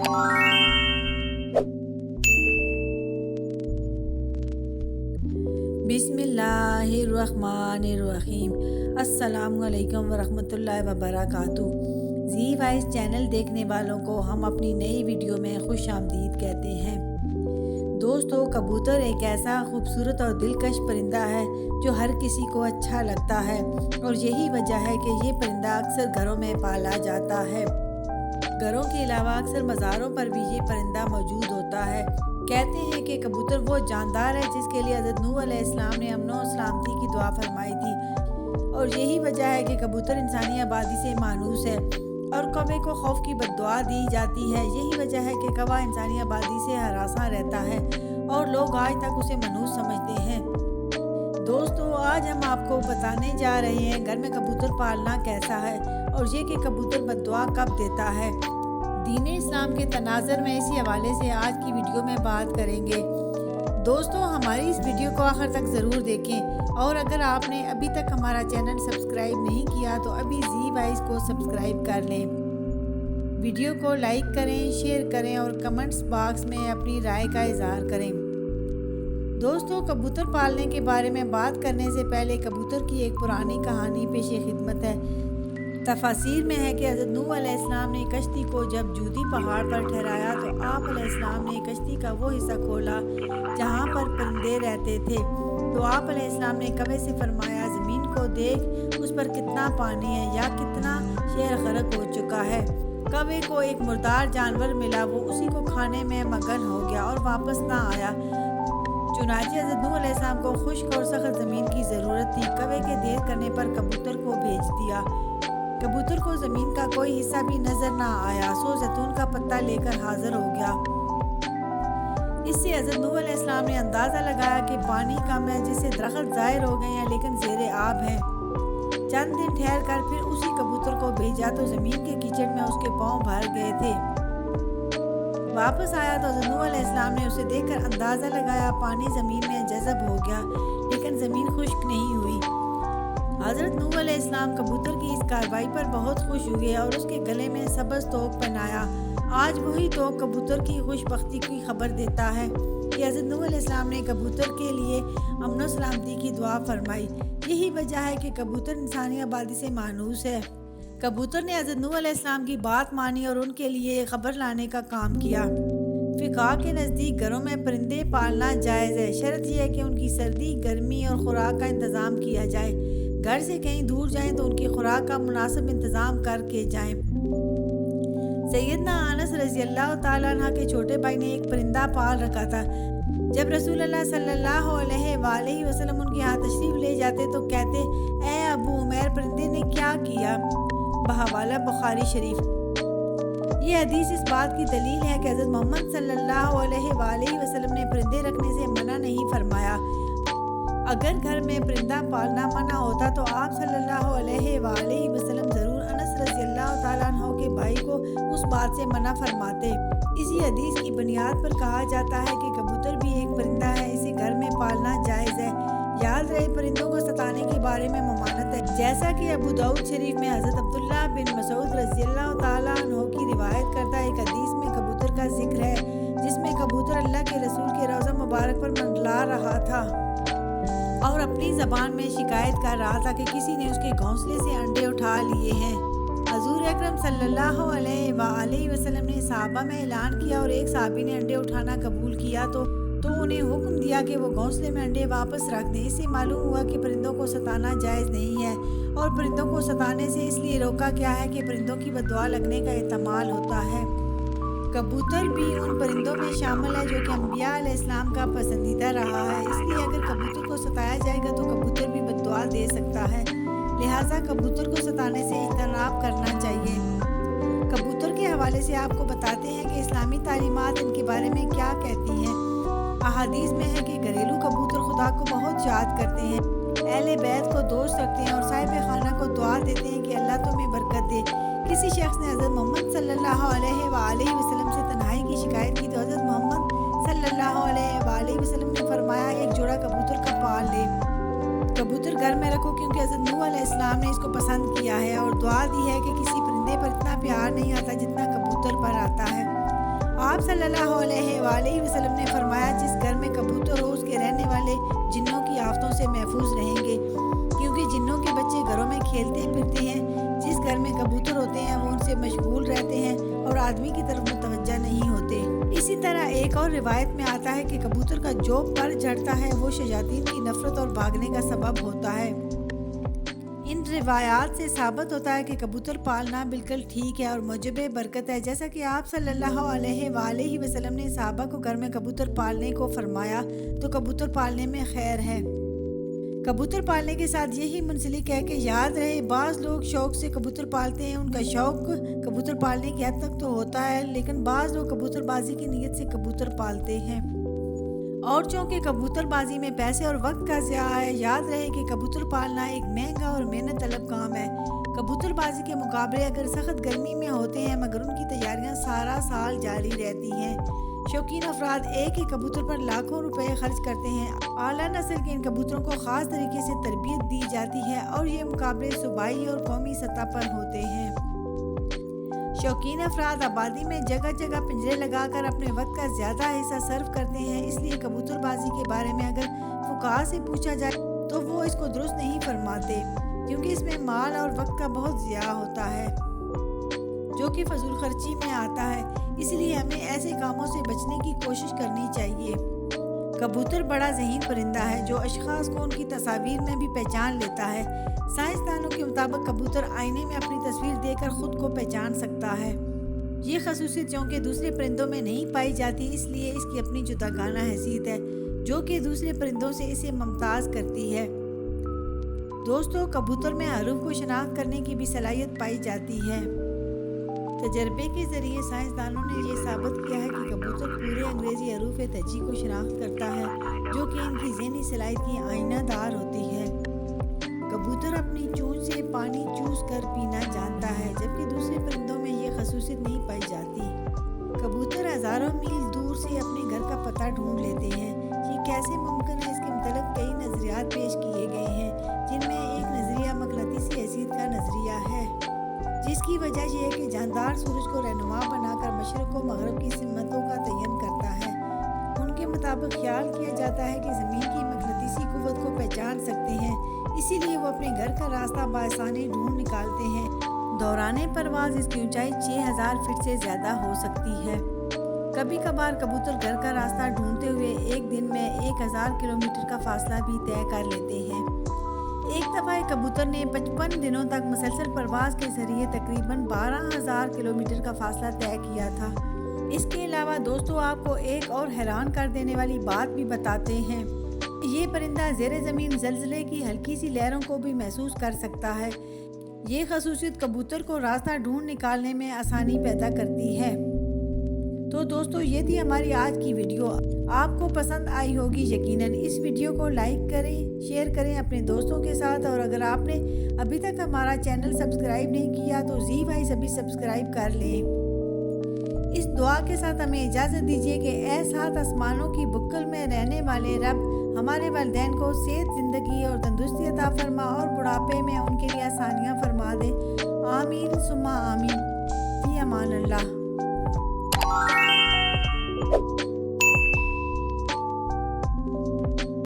बिस्मिल्लाहिर्रहमानिर्रहीम। अस्सलामु अलैकुम वरहमतुल्लाहि वबरकातुहू। जी वॉइस चैनल देखने वालों को हम अपनी नई वीडियो में खुश आमदीद कहते हैं। दोस्तों, कबूतर एक ऐसा खूबसूरत और दिलकश परिंदा है जो हर किसी को अच्छा लगता है, और यही वजह है कि ये परिंदा अक्सर घरों में पाला जाता है। घरों के अलावा अक्सर मज़ारों पर भी ये परिंदा मौजूद होता है। कहते हैं कि कबूतर वो जानदार है जिसके लिए हज़रत नूह अलैहिस्सलाम ने अमन और सलामती की दुआ फरमाई थी, और यही वजह है कि कबूतर इंसानी आबादी से मानूस है और कौवे को खौफ की बद्दुआ दी जाती है। यही वजह है कि कौवा इंसानी आबादी से हरासा रहता है और लोग आज तक उसे मनहूस समझते हैं। दोस्तों, आज हम आपको बताने जा रहे हैं घर में कबूतर पालना कैसा है, और ये कि कबूतर बद्दुआ कब देता है। दीन इस्लाम के तनाज़र में इसी हवाले से आज की वीडियो में बात करेंगे। दोस्तों, हमारी इस वीडियो को आखिर तक ज़रूर देखें, और अगर आपने अभी तक हमारा चैनल सब्सक्राइब नहीं किया तो अभी जी वॉइस को सब्सक्राइब कर लें। वीडियो को लाइक करें, शेयर करें और कमेंट्स बॉक्स में अपनी राय का इजहार करें। दोस्तों, कबूतर पालने के बारे में बात करने से पहले कबूतर की एक पुरानी कहानी पेशे खिदमत है। तफासीर में है कि हज़रत नूह अलैहिस्सलाम ने कश्ती को जब जूदी पहाड़ पर ठहराया तो आप अलैहिस्सलाम ने कश्ती का वो हिस्सा खोला जहाँ पर परिंदे रहते थे। तो आप अलैहिस्सलाम ने कौवे से फरमाया, ज़मीन को देख, उस पर कितना पानी है या कितना शहर गरक हो चुका है। कौवे को एक मुर्दार जानवर मिला, वो उसी को खाने में मगन हो गया और वापस ना आया। चुनांचे हज़रत नूह अलैहिस्सलाम को खुश्क और सख्त ज़मीन की ज़रूरत थी। कौवे के देर करने पर कबूतर को भेज दिया। कबूतर को ज़मीन का कोई हिस्सा भी नज़र ना आया, सो जैतून का पत्ता लेकर हाजिर हो गया। इससे हज़रत नूह अलैहिस्सलाम ने अंदाज़ा लगाया कि पानी कम है, जिससे दरख्त ज़ाहिर हो गए हैं लेकिन ज़ेरे आब हैं। चंद दिन ठहर कर फिर उसी कबूतर को भेजा तो ज़मीन के कीचड़ में उसके पाँव भर गए थे। वापस आया तो हज़रत नूह अलैहिस्सलाम ने उसे देखकर अंदाज़ा लगाया, पानी ज़मीन में जज़ब हो गया लेकिन ज़मीन खुश्क नहीं हुई। हज़रत नूह अलैहिस्सलाम कबूतर की इस कार्रवाई पर बहुत खुश हुए और उसके गले में सब्ज़ तोक पहनाया। आज वही तोक कबूतर की खुशबख्ती की खबर देता है कि हज़रत नूह अलैहिस्सलाम ने कबूतर के लिए अमन और सलामती की दुआ फरमाई। यही वजह है कि कबूतर इंसानी आबादी से मानूस है। कबूतर ने हज़रत नूह अलैहिस्सलाम की बात मानी और उनके लिए खबर लाने का काम किया। फ़िक़हा के नज़दीक घरों में परिंदे पालना जायज़ है, शर्त यह है कि उनकी सर्दी, गर्मी और खुराक का इंतज़ाम किया जाए। घर से कहीं दूर जाएं तो उनकी खुराक का मुनासिब इंतज़ाम करके जाएं। सैयदना अनस रज़ियल्लाहु ताला अन्हा के छोटे भाई ने एक परिंदा पाल रखा था। जब रसूलुल्लाह सल्लल्लाहु अलैहि वसल्लम उनके यहाँ तशरीफ़ ले जाते तो कहते, ए अबू उमैर, परिंदे ने क्या किया? बहवाला बुखारी शरीफ। ये हदीस इस बात की दलील है कि हज़रत मोहम्मद सल्लल्लाहु अलैहि वसल्लम ने परिंदे रखने से मना नहीं फरमाया। अगर घर में परिंदा पालना मना होता तो आप सल्लल्लाहु अलैहि वसल्लम ज़रूर अनस रज़ियल्लाहु ताला अन्हु के भाई को उस बात से मना फरमाते। इसी हदीस की बुनियाद पर कहा जाता है कि कबूतर भी एक परिंदा है, इसे घर में पालना जायज़ है। याद रहे, परिंदों को सताने के बारे में ममानत है, जैसा कि अबू दाऊद शरीफ में हज़रत अब्दुल्ला बिन मसूद रज़ियल्लाहु ताला अन्हु की रिवायत करता एक हदीस में कबूतर का जिक्र है, जिसमें कबूतर अल्लाह के रसूल के रोज़ा मुबारक पर मंडला रहा था और अपनी ज़बान में शिकायत कर रहा था कि किसी ने उसके घोंसले से अंडे उठा लिए हैं। हज़ूर अकरम सल्लल्लाहु अलैहि वसल्लम ने सहाबा में ऐलान किया और एक सहाबी ने अंडे उठाना कबूल किया तो उन्हें हुक्म दिया कि वो घोंसले में अंडे वापस रख दें। इससे मालूम हुआ कि परिंदों को सताना जायज़ नहीं है, और परिंदों को सताने से इसलिए रोका गया है कि परिंदों की बद्दुआ लगने का एहतमाल होता है। कबूतर भी उन परिंदों में शामिल है जो कि अंबिया अलैहिस्सलाम का पसंदीदा रहा है। इसलिए अगर कबूतर को सताया जाएगा तो कबूतर भी बद्दुआ दे सकता है, लिहाजा कबूतर को सताने से इज्तनाब करना चाहिए। कबूतर के हवाले से आपको बताते हैं कि इस्लामी तालीमात इनके बारे में क्या कहती हैं। अहादीस में है कि घरेलू कबूतर खुदा को बहुत याद करते हैं, अहले बैत को दोस्त रखते हैं और साहिब खाना को दुआ देते हैं कि अल्लाह तुम्हें बरकत दे। किसी शख्स ने हज़रत मोहम्मद सल्लल्लाहु अलैहि वसल्लम से तन्हाई की शिकायत की तो हज़रत मोहम्मद सल्लल्लाहु अलैहि वसल्लम ने फरमाया, एक जोड़ा कबूतर का पाल ले। कबूतर घर में रखो क्योंकि हज़रत नूह अलैहिस्सलाम ने इसको पसंद किया है और दुआ दी है कि किसी परिंदे पर इतना प्यार नहीं आता जितना कबूतर पर आता है। आप सल्लल्लाहु अलैहि वसल्लम ने फरमाया, जिस घर में कबूतर हो उसके रहने वाले जिन्नों की आफतों से महफूज रहेंगे, क्योंकि जिन्नों के बच्चे घरों में खेलते फिरते हैं। जिस घर में कबूतर होते हैं वो उनसे मशगूल रहते हैं और आदमी की तरफ मुतवज्जा नहीं होते। इसी तरह एक और रिवायत में आता है कि कबूतर का जो पर चढ़ता है वो शयातीन की नफरत और भागने का सबब होता है। इन रिवायात से साबित होता है कि कबूतर पालना बिल्कुल ठीक है और मुजब बरकत है। जैसा कि आप सल्लल्लाहु अलैहि वसल्लम ने सहाबा को घर में कबूतर पालने को फरमाया, तो कबूतर पालने में खैर है। कबूतर पालने के साथ यही मुंसलिक है कि याद रहे, बाज़ लोग शौक़ से कबूतर पालते हैं। उनका शौक़ कबूतर पालने की हद तक तो होता है, लेकिन बाज़ लोग कबूतरबाजी की नीयत से कबूतर पालते हैं। और चूँकि कबूतरबाजी में पैसे और वक्त का ज़िया है, याद रहे कि कबूतर पालना एक महंगा और मेहनत तलब काम है। कबूतरबाजी के मुकाबले अगर सख्त गर्मी में होते हैं, मगर उनकी तैयारियां सारा साल जारी रहती हैं। शौकीन अफराद एक ही कबूतर पर लाखों रुपए खर्च करते हैं। आला नस्ल के इन कबूतरों को ख़ास तरीके से तरबियत दी जाती है और ये मुकाबले सूबाई और कौमी सतह पर होते हैं। शौकीन अफराद आबादी में जगह जगह पिंजरे लगाकर अपने वक्त का ज़्यादा हिस्सा सर्व करते हैं। इसलिए कबूतरबाजी के बारे में अगर फुकाहा से पूछा जाए तो वो इसको दुरुस्त नहीं फरमाते, क्योंकि इसमें माल और वक्त का बहुत ज़िया होता है जो कि फजूल खर्ची में आता है। इसलिए हमें ऐसे कामों से बचने की कोशिश करनी चाहिए। कबूतर बड़ा ज़हीन परिंदा है जो अशखास को उनकी तस्वीर में भी पहचान लेता है। साइंसदानों के मुताबिक कबूतर आईने में अपनी तस्वीर देखकर खुद को पहचान सकता है। ये खसूसियत चूँकि दूसरे परिंदों में नहीं पाई जाती, इसलिए इसकी अपनी जुदागाना हैसियत है जो कि दूसरे परिंदों से इसे मुमताज़ करती है। दोस्तों, कबूतर में हरूफ को शनाख्त करने की भी सलाहियत पाई जाती है। तजर्बे के ज़रिए साइंसदानों ने ये साबित किया है कि कबूतर पूरे अंग्रेज़ी हरूफ तजी को शनाख्त करता है, जो कि इनकी ज़हनी सलाहियत की आईनादार होती है। कबूतर अपनी चोंच से पानी चूस कर पीना जानता है, जबकि दूसरे परिंदों में ये खसूसियत नहीं पाई जाती। कबूतर हज़ारों मील दूर से अपने घर का पता ढूंढ लेते हैं। ये कैसे मुमकिन है, इसके मतलब कई नज़रियात पेश किए गए हैं, जिनमें एक नज़रिया मक़नातीसी हैसियत का नज़रिया है, जिसकी वजह यह है कि जानदार सूरज को रहनुमा बनाकर मशरक़ व मग़रिब की सिमतों का तयन करता है। उनके मुताबिक ख्याल किया जाता है कि ज़मीन की मक़नातीसी क़ुव्वत को पहचान सकते हैं, इसीलिए वो अपने घर का रास्ता बासानी ढूंढ निकालते हैं। दौराने परवाज़ इसकी ऊंचाई 6000 फीट से ज़्यादा हो सकती है। कभी कभार कबूतर घर का रास्ता ढूंढते हुए एक दिन में 1000 किलोमीटर का फासला भी तय कर लेते हैं। एक दफ़ा एक कबूतर ने 55 दिनों तक मुसलसल परवाज़ के ज़रिए तकरीबन 12000 किलोमीटर का फासला तय किया था। इसके अलावा दोस्तों, आपको एक और हैरान कर देने वाली बात भी बताते हैं। ये परिंदा ज़ेरे ज़मीन ज़लज़ले की हल्की सी लहरों को भी महसूस कर सकता है। ये खसूसियत कबूतर को रास्ता ढूंढ निकालने में आसानी पैदा करती है। तो दोस्तों, ये थी हमारी आज की वीडियो। आपको पसंद आई होगी यकीनन। इस वीडियो को लाइक करें, शेयर करें अपने दोस्तों के साथ, और अगर आपने अभी तक हमारा चैनल सब्सक्राइब नहीं किया तो जी वाइस अभी सब्सक्राइब कर लें। इस दुआ के साथ हमें इजाज़त दीजिए कि ऐ सात आसमानों की बुक्कल में रहने वाले रब हमारे वालिदैन को सेहत, ज़िंदगी और तंदुरुस्ती अता फरमा और बुढ़ापे में उनके लिए आसानियाँ फरमा दे। आमीन सुम्मा आमीन। फ़ी अमान अल्लाह।